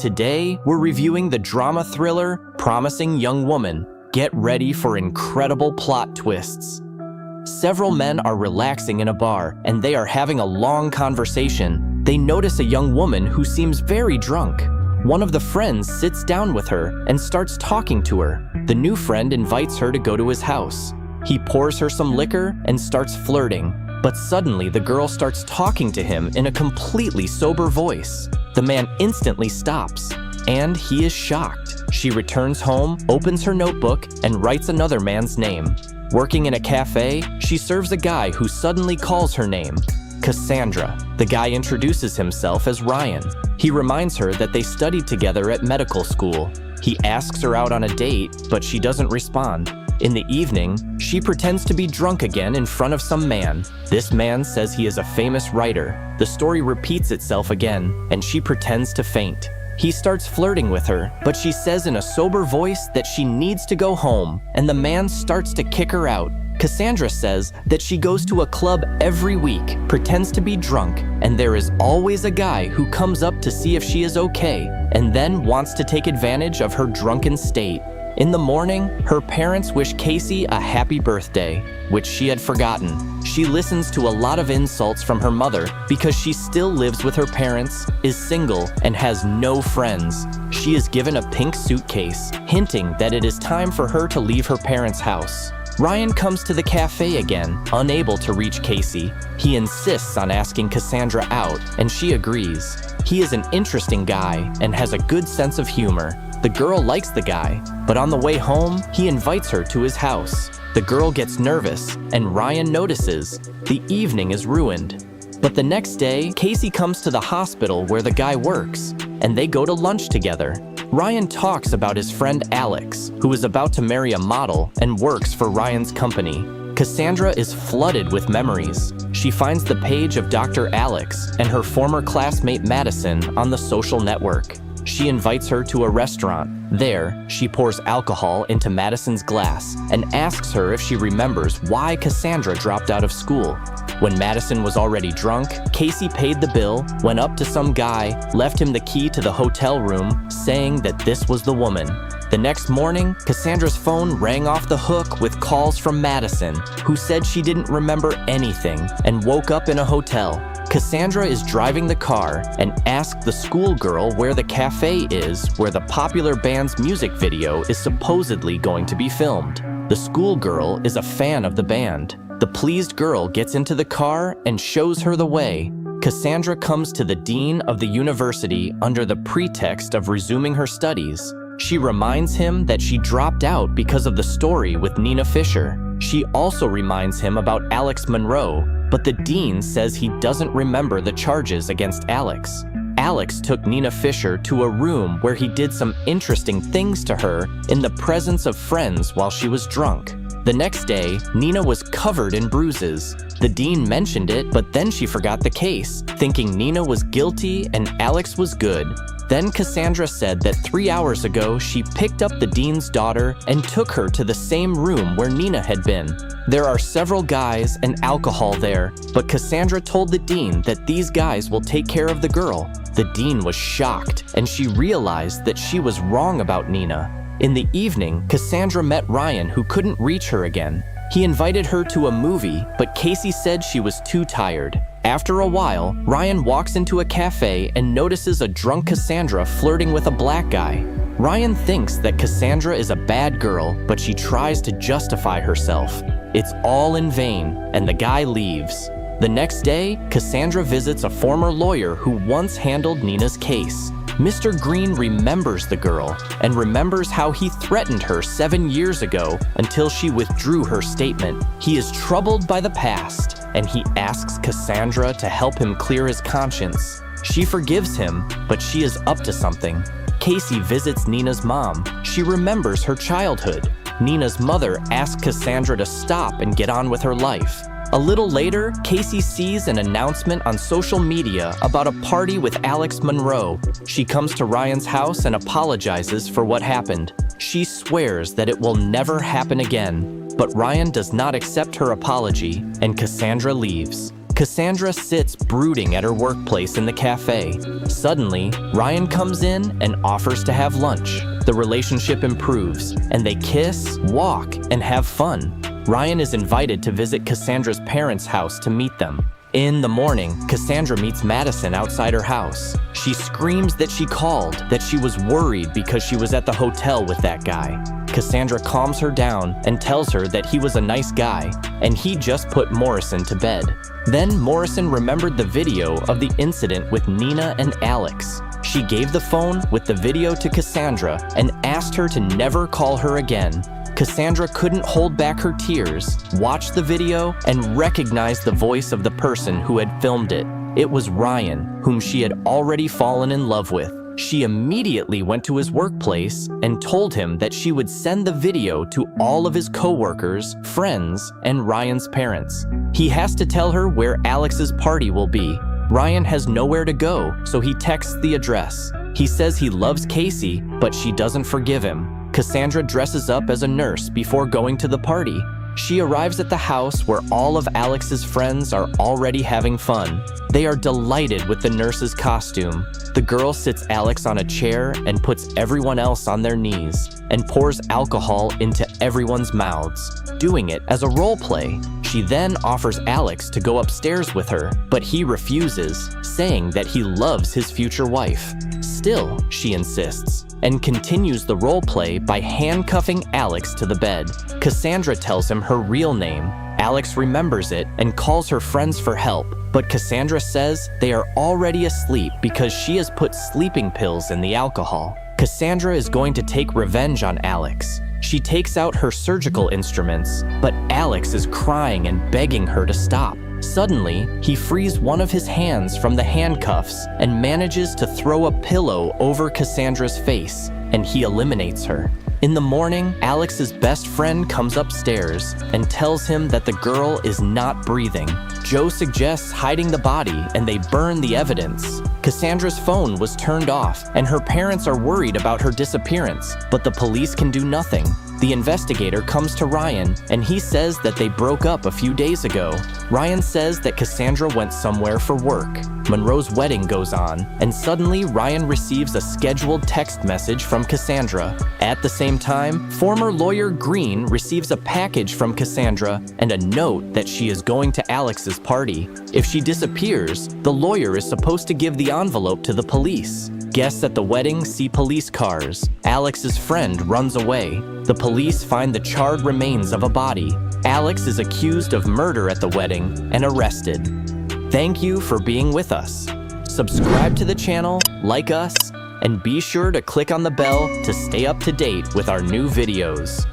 Today, we're reviewing the drama thriller Promising Young Woman. Get ready for incredible plot twists. Several men are relaxing in a bar, and they are having a long conversation. They notice a young woman who seems very drunk. One of the friends sits down with her and starts talking to her. The new friend invites her to go to his house. He pours her some liquor and starts flirting, but suddenly the girl starts talking to him in a completely sober voice. The man instantly stops, and he is shocked. She returns home, opens her notebook, and writes another man's name. Working in a cafe, she serves a guy who suddenly calls her name, Cassandra. The guy introduces himself as Ryan. He reminds her that they studied together at medical school. He asks her out on a date, but she doesn't respond. In the evening, she pretends to be drunk again in front of some man. This man says he is a famous writer. The story repeats itself again, and she pretends to faint. He starts flirting with her, but she says in a sober voice that she needs to go home, and the man starts to kick her out. Cassandra says that she goes to a club every week, pretends to be drunk, and there is always a guy who comes up to see if she is okay, and then wants to take advantage of her drunken state. In the morning, her parents wish Cassie a happy birthday, which she had forgotten. She listens to a lot of insults from her mother because she still lives with her parents, is single, and has no friends. She is given a pink suitcase, hinting that it is time for her to leave her parents' house. Ryan comes to the cafe again, unable to reach Cassie. He insists on asking Cassandra out, and she agrees. He is an interesting guy and has a good sense of humor. The girl likes the guy, but on the way home, he invites her to his house. The girl gets nervous, and Ryan notices. The evening is ruined. But the next day, Cassie comes to the hospital where the guy works, and they go to lunch together. Ryan talks about his friend Alex, who is about to marry a model and works for Ryan's company. Cassandra is flooded with memories. She finds the page of Dr. Alex and her former classmate Madison on the social network. She invites her to a restaurant. There, she pours alcohol into Madison's glass and asks her if she remembers why Cassandra dropped out of school. When Madison was already drunk, Cassie paid the bill, went up to some guy, left him the key to the hotel room, saying that this was the woman. The next morning, Cassandra's phone rang off the hook with calls from Madison, who said she didn't remember anything and woke up in a hotel. Cassandra is driving the car and asks the schoolgirl where the cafe is where the popular band's music video is supposedly going to be filmed. The schoolgirl is a fan of the band. The pleased girl gets into the car and shows her the way. Cassandra comes to the dean of the university under the pretext of resuming her studies. She reminds him that she dropped out because of the story with Nina Fisher. She also reminds him about Alex Monroe, but the dean says he doesn't remember the charges against Alex. Alex took Nina Fisher to a room where he did some interesting things to her in the presence of friends while she was drunk. The next day, Nina was covered in bruises. The dean mentioned it, but then she forgot the case, thinking Nina was guilty and Alex was good. Then Cassandra said that 3 hours ago she picked up the dean's daughter and took her to the same room where Nina had been. There are several guys and alcohol there, but Cassandra told the dean that these guys will take care of the girl. The dean was shocked, and she realized that she was wrong about Nina. In the evening, Cassandra met Ryan, who couldn't reach her again. He invited her to a movie, but Cassie said she was too tired. After a while, Ryan walks into a cafe and notices a drunk Cassandra flirting with a black guy. Ryan thinks that Cassandra is a bad girl, but she tries to justify herself. It's all in vain, and the guy leaves. The next day, Cassandra visits a former lawyer who once handled Nina's case. Mr. Green remembers the girl and remembers how he threatened her 7 years ago until she withdrew her statement. He is troubled by the past, and he asks Cassandra to help him clear his conscience. She forgives him, but she is up to something. Cassie visits Nina's mom. She remembers her childhood. Nina's mother asks Cassandra to stop and get on with her life. A little later, Cassie sees an announcement on social media about a party with Alex Monroe. She comes to Ryan's house and apologizes for what happened. She swears that it will never happen again, but Ryan does not accept her apology, and Cassandra leaves. Cassandra sits brooding at her workplace in the cafe. Suddenly, Ryan comes in and offers to have lunch. The relationship improves, and they kiss, walk, and have fun. Ryan is invited to visit Cassandra's parents' house to meet them. In the morning, Cassandra meets Madison outside her house. She screams that she called, that she was worried because she was at the hotel with that guy. Cassandra calms her down and tells her that he was a nice guy, and he just put Morrison to bed. Then Morrison remembered the video of the incident with Nina and Alex. She gave the phone with the video to Cassandra and asked her to never call her again. Cassandra couldn't hold back her tears, watched the video, and recognized the voice of the person who had filmed it. It was Ryan, whom she had already fallen in love with. She immediately went to his workplace and told him that she would send the video to all of his coworkers, friends, and Ryan's parents. He has to tell her where Alex's party will be. Ryan has nowhere to go, so he texts the address. He says he loves Casey, but she doesn't forgive him. Cassandra dresses up as a nurse before going to the party. She arrives at the house where all of Alex's friends are already having fun. They are delighted with the nurse's costume. The girl sits Alex on a chair and puts everyone else on their knees and pours alcohol into everyone's mouths, doing it as a role play. She then offers Alex to go upstairs with her, but he refuses, saying that he loves his future wife. Still, she insists, and continues the role play by handcuffing Alex to the bed. Cassandra tells him her real name. Alex remembers it and calls her friends for help, but Cassandra says they are already asleep because she has put sleeping pills in the alcohol. Cassandra is going to take revenge on Alex. She takes out her surgical instruments, but Alex is crying and begging her to stop. Suddenly, he frees one of his hands from the handcuffs and manages to throw a pillow over Cassandra's face, and he eliminates her. In the morning, Alex's best friend comes upstairs and tells him that the girl is not breathing. Joe suggests hiding the body, and they burn the evidence. Cassandra's phone was turned off, and her parents are worried about her disappearance, but the police can do nothing. The investigator comes to Ryan, and he says that they broke up a few days ago. Ryan says that Cassandra went somewhere for work. Monroe's wedding goes on, and suddenly Ryan receives a scheduled text message from Cassandra. At the same time, former lawyer Green receives a package from Cassandra and a note that she is going to Alex's party. If she disappears, the lawyer is supposed to give the envelope to the police. Guests at the wedding see police cars. Alex's friend runs away. The police find the charred remains of a body. Alex is accused of murder at the wedding and arrested. Thank you for being with us. Subscribe to the channel, like us, and be sure to click on the bell to stay up to date with our new videos.